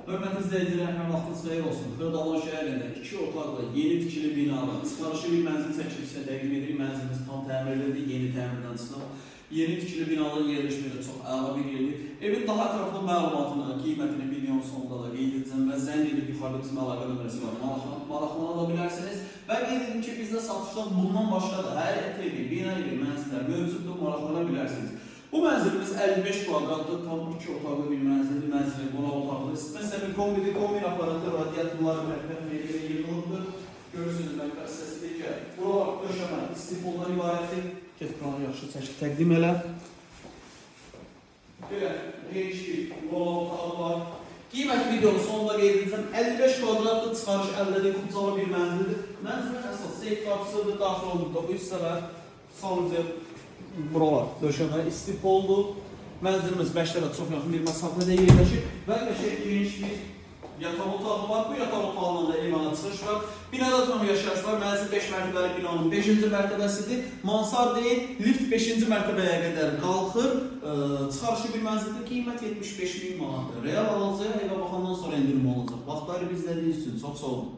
Hörmətli izləyicilər, hər vaxtınız xeyir olsun. Xırdalan şəhərində 2 otaqlı, yeni tikili binalı, çıxarışı bir mənzil çəkilib sizə təqdim edirik. Mənzilimiz tam təmirlidir, yeni təmirdən çıxıb. Yeni tikili binaların yerləşməyi çox əla bir yerdir. Evin daha ətraflı məlumatını, qiymətini videonun sonunda da qeyd edəcəm və zəng edib yuxarıda bizim əlaqə nömrəsi var. Maraqlana bilərsiniz. Və qeyd edim ki, bizdə satışda bundan başqa da hər evi, bina evi, mənzillər mövcuddur, maraqlana bilərsiniz. Bu mənzilimiz 55 kvadratlı, tam 2 otaqlı bir mənzildir. Mənzilin qonaq otaqlı. Məsələn, kombin aparatı, radiatorlar, mərkəb meyvəyə yığılıbdır. Görürsünüz, mərkəb səslidir ki, buralar döşəmə, istifoldan ibarətdir. Kes planı yaxşı çəkib təqdim elə. Belə, geniş bir qonaq otağı var. Qiymət videonun sonunda qeyd edəcəm. 55 kvadratlı çıxarış əldə edilmiş Kupcalı bir mənzildir. Mənzilin əsas seyf qapısıdır, daxil olduqda bu hissələr, salıncı, buralar döşəmə istifoldur. Mənzilimiz 5 tərəfə çox yaxın bir məsafədə yerləşir və geniş bir yataq otağı var. Bu yataq otağından da limana çıxış var. Binada tam yaşayış var. Mənzil 5 mərtəbəli binanın 5-ci mərtəbəsidir. Mansard deyil, lift 5-ci mərtəbəyə qədər qalxır. Çıxarışı bir mənzildə qiymət 75.000 manatdır. Real alıcıya evə baxandan sonra endirim olacaq. Vaxtları bizlədiyiniz üçün çox sağ olun.